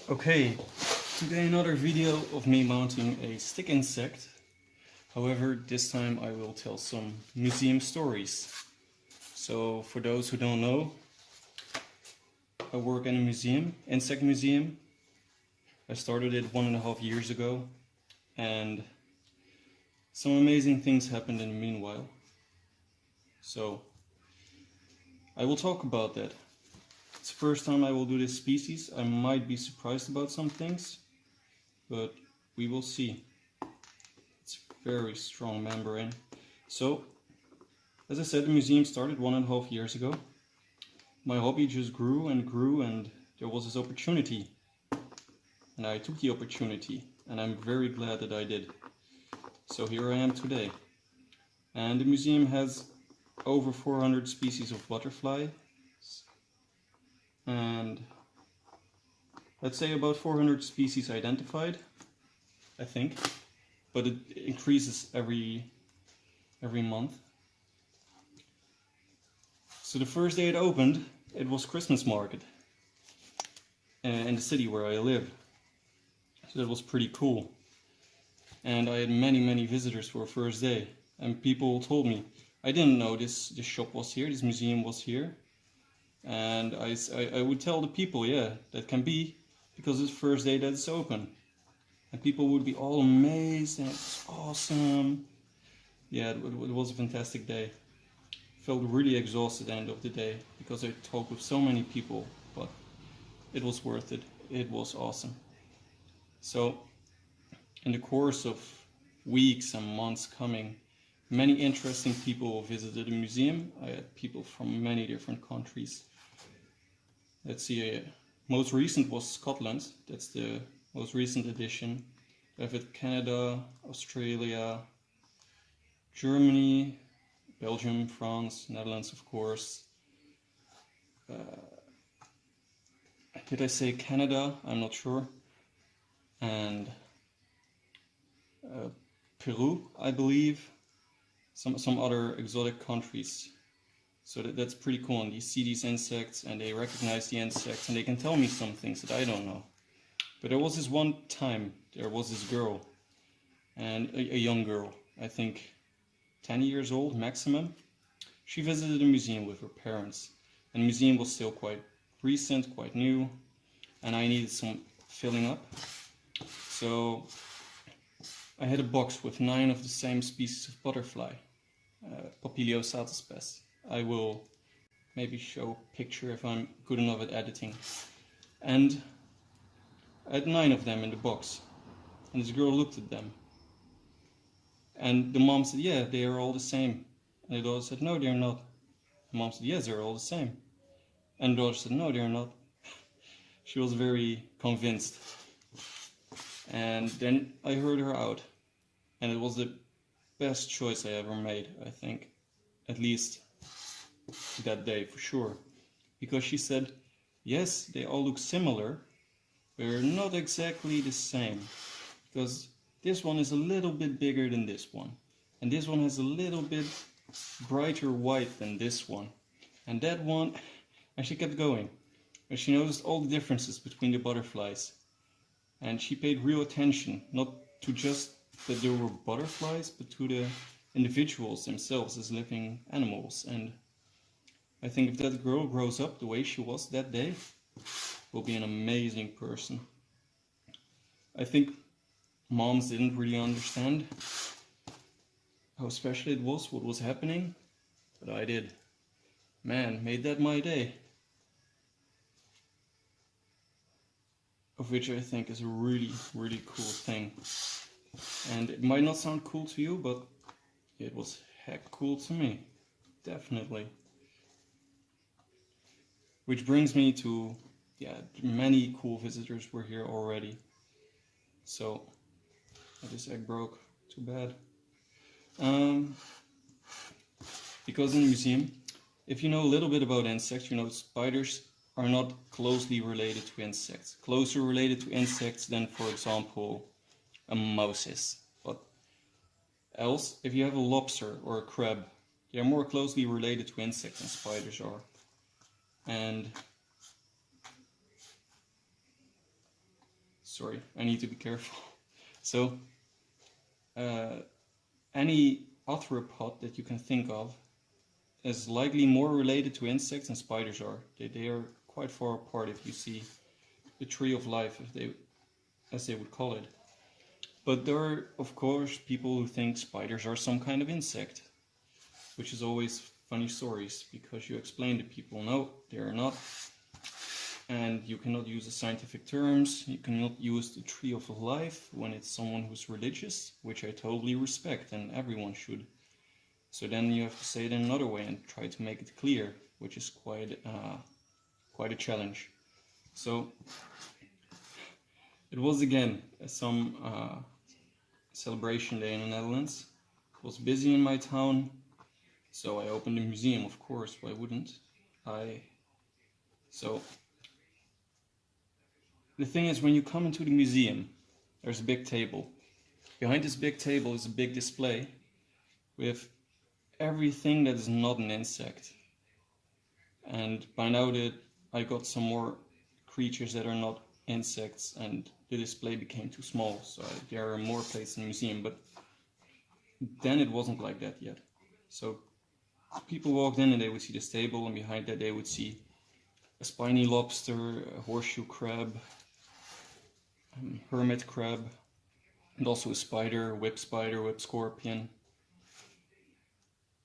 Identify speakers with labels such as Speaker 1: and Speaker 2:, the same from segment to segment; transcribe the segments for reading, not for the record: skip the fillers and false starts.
Speaker 1: Okay, today another video of me mounting a stick insect. However, this time I will tell some museum stories. So for those who don't know, I work in a museum, insect museum. I started it 1.5 years ago, and some amazing things happened in the meanwhile. So I will talk about that. It's the first time I will do this species. I might be surprised about some things, but we will see. It's very strong membrane. So, as I said, the museum started 1.5 years ago. My hobby just grew and grew, and there was this opportunity. And I took the opportunity, and I'm very glad that I did. So here I am today. And the museum has over 400 species of butterfly. And let's say about 400 species identified, I think. But it increases every month. So the first day it opened, it was Christmas market in the city where I live. So that was pretty cool. And I had many visitors for a first day. And people told me, I didn't know this shop was here, this museum was here. And I would tell the people, yeah, that can be because it's the first day that it's open. And people would be all amazed and it's awesome. Yeah, it was a fantastic day. Felt really exhausted at the end of the day because I talked with so many people, but it was worth it. It was awesome. So in the course of weeks and months coming, many interesting people visited the museum. I had people from many different countries. Let's see, most recent was Scotland. That's the most recent edition. I've had Canada, Australia, Germany, Belgium, France, Netherlands, of course. Did I say Canada? I'm not sure. And Peru, I believe. Some other exotic countries. So that's pretty cool. And you see these insects and they recognize the insects and they can tell me some things that I don't know. But there was this one time, there was this girl, and a young girl, I think 10 years old maximum. She visited a museum with her parents, and the museum was still quite recent, quite new, and I needed some filling up. So I had a box with 9 of the same species of butterfly, Papiliosatis. I will maybe show a picture if I'm good enough at editing. And I had 9 of them in the box, and this girl looked at them. And the mom said, yeah, they are all the same. And the daughter said, no, they're not. The mom said, yes, they're all the same. And the daughter said, no, they're not. She was very convinced. And then I heard her out. And it was the best choice I ever made, I think. At least that day, for sure. Because she said, yes, they all look similar, but they're not exactly the same. Because this one is a little bit bigger than this one. And this one has a little bit brighter white than this one. And that one, and she kept going. And she noticed all the differences between the butterflies. And she paid real attention, not to just that there were butterflies, but to the individuals themselves as living animals. And I think if that girl grows up the way she was that day, will be an amazing person. I think moms didn't really understand how special it was, what was happening, but I did. Man, made that my day. Of which I think is a really cool thing. And it might not sound cool to you, but it was heck cool to me. Definitely. Which brings me to, yeah, many cool visitors were here already. So, this egg broke. Too bad. Because in the museum, if you know a little bit about insects, you know spiders are not closely related to insects. Closer related to insects than, for example, a mouse is. But else, if you have a lobster or a crab, they are more closely related to insects than spiders are. And sorry, I need to be careful. So, any arthropod that you can think of is likely more related to insects than spiders are. They are quite far apart if you see the tree of life, as they would call it. But there are, of course, people who think spiders are some kind of insect, which is always funny stories, because you explain to people, no, they are not. And you cannot use the scientific terms, you cannot use the tree of life when it's someone who's religious, which I totally respect, and everyone should. So then you have to say it in another way and try to make it clear, which is quite a challenge. So it was again some celebration day in the Netherlands. It was busy in my town, so I opened a museum, of course, why wouldn't I? So the thing is, when you come into the museum, there's a big table. Behind this big table is a big display with everything that is not an insect. And by now that I got some more creatures that are not insects, and the display became too small, so there are more places in the museum, but then it wasn't like that yet. So people walked in and they would see this table, and behind that they would see a spiny lobster, a horseshoe crab, hermit crab, and also a spider, whip scorpion,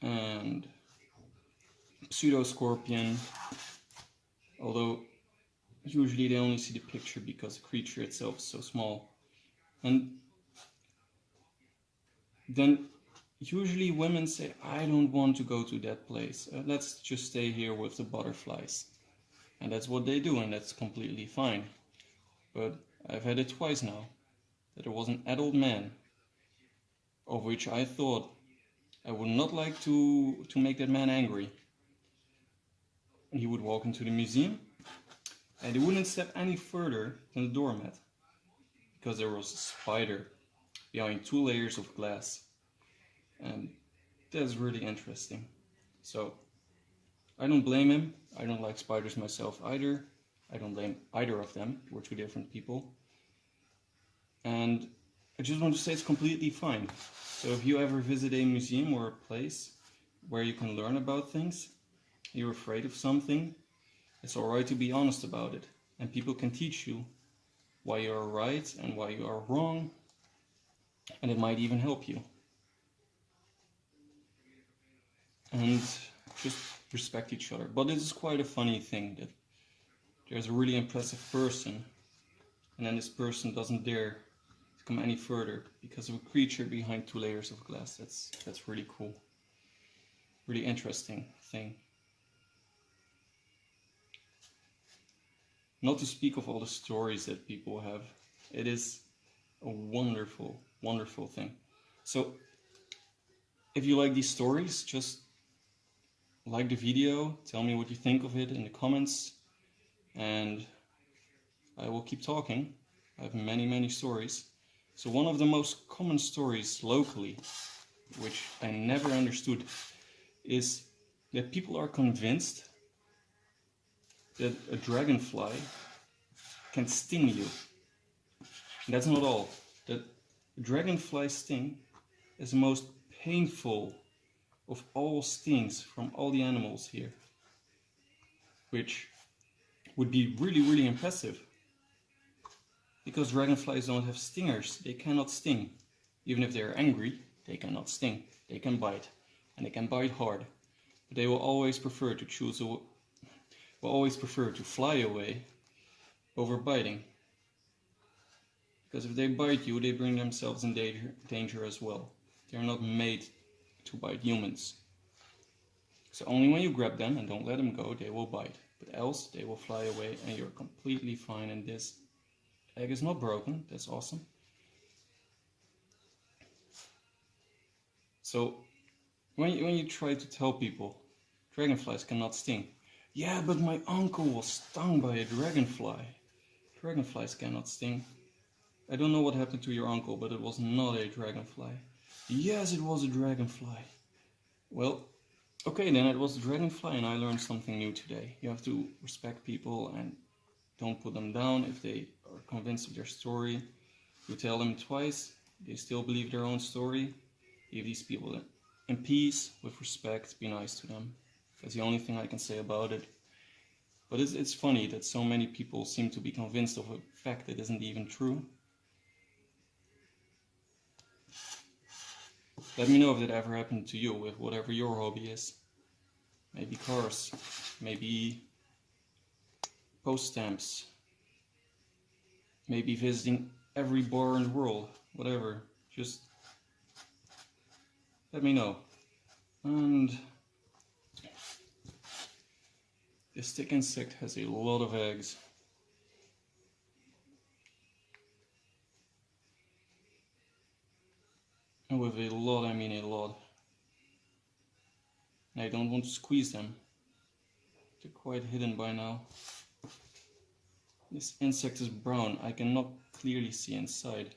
Speaker 1: and pseudo scorpion, although usually they only see the picture because the creature itself is so small. And then usually women say, I don't want to go to that place, let's just stay here with the butterflies. And that's what they do, and that's completely fine. But I've had it twice now, that there was an adult man, of which I thought I would not like to make that man angry. And he would walk into the museum, and he wouldn't step any further than the doormat, because there was a spider behind 2 layers of glass. And that's really interesting. So I don't blame him. I don't like spiders myself either. I don't blame either of them. We're 2 different people. And I just want to say it's completely fine. So if you ever visit a museum or a place where you can learn about things, you're afraid of something, it's alright to be honest about it. And people can teach you why you are right and why you are wrong. And it might even help you. And just respect each other. But this is quite a funny thing, that there's a really impressive person, and then this person doesn't dare to come any further because of a creature behind 2 layers of glass. That's really cool. Really interesting thing. Not to speak of all the stories that people have. It is a wonderful, wonderful thing. So if you like these stories, just like the video, tell me what you think of it in the comments, and I will keep talking. I have many, many stories. So one of the most common stories locally, which I never understood, is that people are convinced that a dragonfly can sting you. And that's not all. That a dragonfly sting is the most painful of all stings from all the animals here, which would be really, really impressive, because dragonflies don't have stingers. They cannot sting. Even if they are angry, they cannot sting. They can bite, and they can bite hard, but they will always prefer to fly away over biting, because if they bite you, they bring themselves in danger as well. They are not made to bite humans. So only when you grab them and don't let them go, they will bite. But else, they will fly away and you're completely fine. And this egg is not broken. That's awesome. So when you try to tell people dragonflies cannot sting. Yeah, but my uncle was stung by a dragonfly. Dragonflies cannot sting. I don't know what happened to your uncle, but it was not a dragonfly. Yes, it was a dragonfly. Well, okay, then it was a dragonfly, and I learned something new today. You have to respect people and don't put them down. If they are convinced of their story, you tell them twice, they still believe their own story. Leave these people in peace, with respect, be nice to them. That's the only thing I can say about it. But it's funny that so many people seem to be convinced of a fact that isn't even true. Let me know if that ever happened to you with whatever your hobby is. Maybe cars, maybe post stamps, maybe visiting every bar in the world, whatever. Just let me know. And this stick insect has a lot of eggs. And with a lot, I mean a lot. And I don't want to squeeze them. They're quite hidden by now. This insect is brown. I cannot clearly see inside.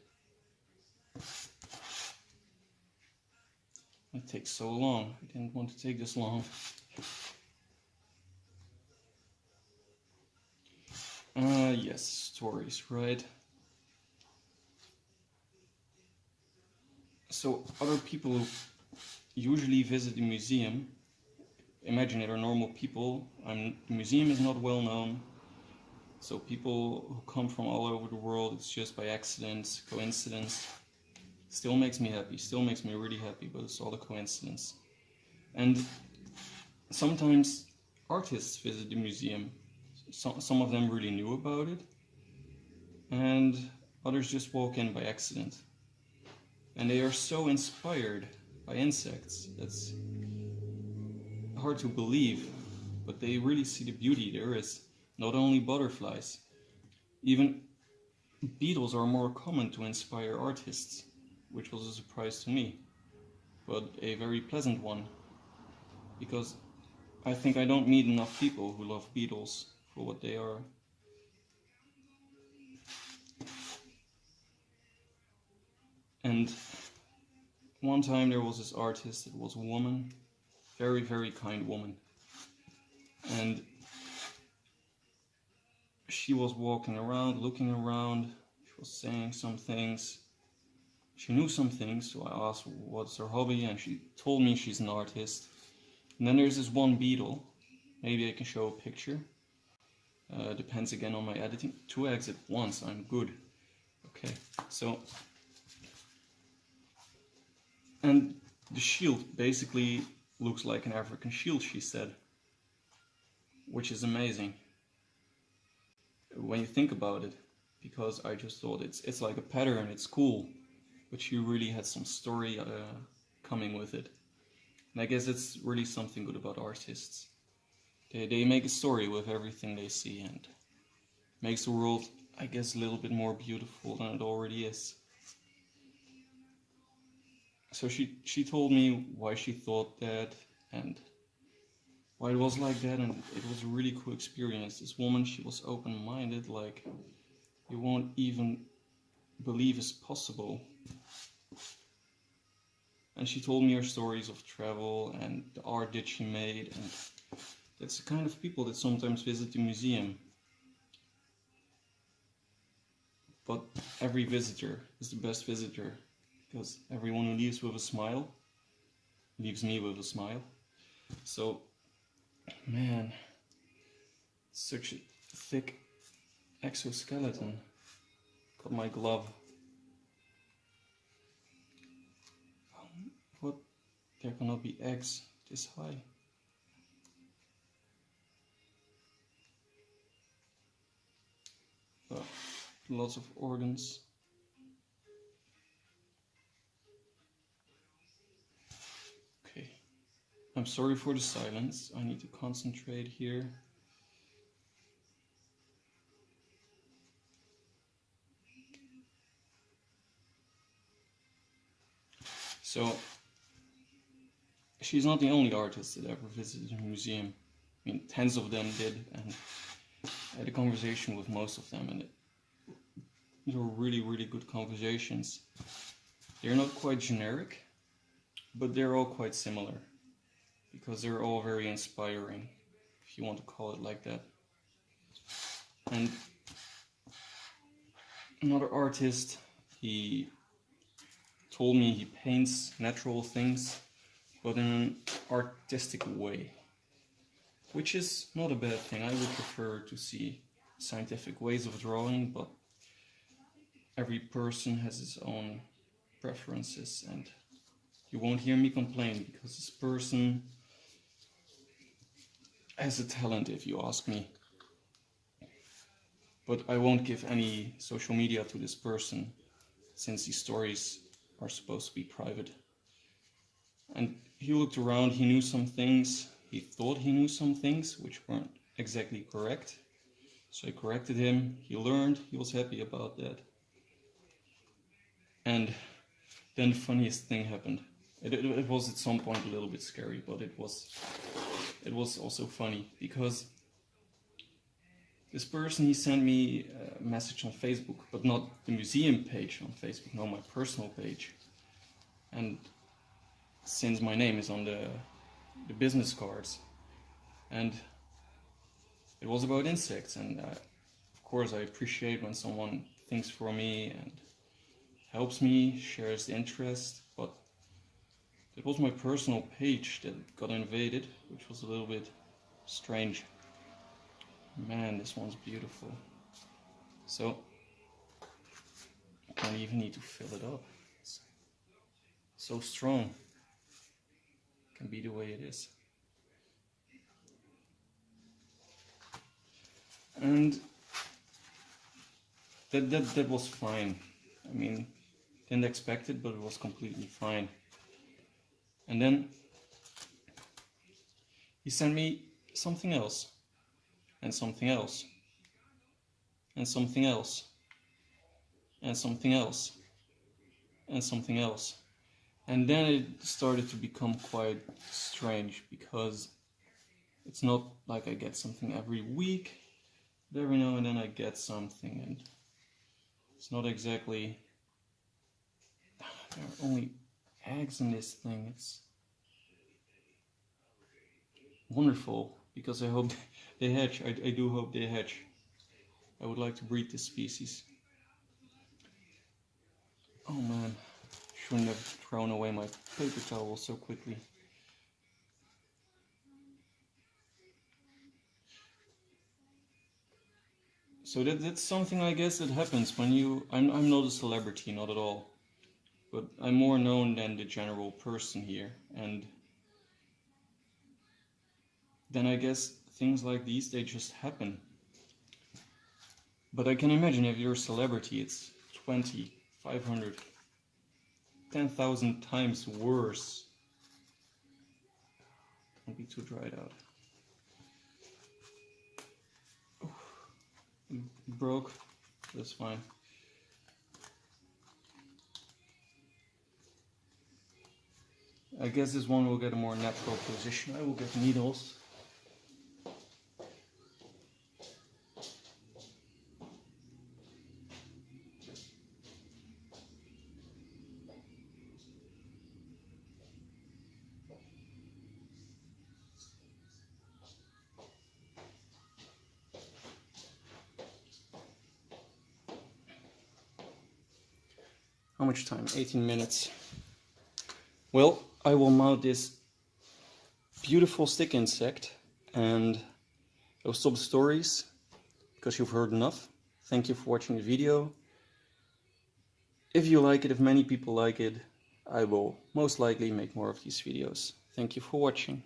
Speaker 1: It takes so long. I didn't want to take this long. Yes, stories, right? So other people who usually visit the museum, imagine it are normal people. The museum is not well known. So people who come from all over the world, it's just by accident, coincidence. Still makes me happy, still makes me really happy, but it's all a coincidence. And sometimes artists visit the museum. Some of them really knew about it, and others just walk in by accident. And they are so inspired by insects, that's hard to believe, but they really see the beauty there is. Not only butterflies, even beetles are more common to inspire artists, which was a surprise to me, but a very pleasant one, because I think I don't meet enough people who love beetles for what they are. And one time there was this artist, it was a woman, very, very kind woman, and she was walking around, looking around, she was saying some things. She knew some things, so I asked what's her hobby, and she told me she's an artist. And then there's this one beetle, maybe I can show a picture. Depends again on my editing. 2 eggs at once, I'm good. Okay, so, and the shield basically looks like an African shield, she said, which is amazing when you think about it, because I just thought it's like a pattern, it's cool, but she really had some story coming with it. And I guess it's really something good about artists. They make a story with everything they see, and makes the world, I guess, a little bit more beautiful than it already is. So she told me why she thought that and why it was like that, and it was a really cool experience. This woman, she was open-minded, like you won't even believe is possible. And she told me her stories of travel and the art that she made, and that's the kind of people that sometimes visit the museum. But every visitor is the best visitor, because everyone who leaves with a smile leaves me with a smile. So, man, such a thick exoskeleton. Got my glove. What? There cannot be eggs this high. Oh, lots of organs. Okay, I'm sorry for the silence. I need to concentrate here. So, she's not the only artist that ever visited a museum. I mean, tens of them did, and I had a conversation with most of them, and they were really, really good conversations. They're not quite generic, but they're all quite similar, because they're all very inspiring, if you want to call it like that. And another artist, he told me he paints natural things, but in an artistic way, which is not a bad thing. I would prefer to see scientific ways of drawing, but every person has his own preferences, and you won't hear me complain because this person has a talent, if you ask me. But I won't give any social media to this person, since these stories are supposed to be private. And he looked around, he knew some things, he thought he knew some things which weren't exactly correct. So I corrected him, he learned, he was happy about that. And then the funniest thing happened. It was at some point a little bit scary, but it was also funny, because this person, he sent me a message on Facebook, but not the museum page on Facebook, no, my personal page. And since my name is on the business cards, and it was about insects, and of course I appreciate when someone thinks for me and helps me, shares the interest, but it was my personal page that got invaded, which was a little bit strange. Man, this one's beautiful. So I don't even need to fill it up. It's so strong. It can be the way it is. And that was fine. I mean, didn't expect it, but it was completely fine. And then he sent me something else, and something else, and something else, and something else, and something else. And then it started to become quite strange, because it's not like I get something every week, but every now and then I get something, and it's not exactly, there are only eggs in this thing. It's wonderful, because I hope they hatch. I do hope they hatch. I would like to breed this species. Oh man, shouldn't have thrown away my paper towel so quickly. So that's something, I guess, that happens when you... I'm not a celebrity, not at all. But I'm more known than the general person here. And then I guess things like these, they just happen. But I can imagine if you're a celebrity, it's 20, 500, 10,000 times worse. Don't be too dried out. It broke. That's fine. I guess this one will get a more natural position. I will get needles. How much time? 18 minutes. Well, I will mount this beautiful stick insect, and I will stop the stories because you've heard enough. Thank you for watching the video. If you like it, if many people like it, I will most likely make more of these videos. Thank you for watching.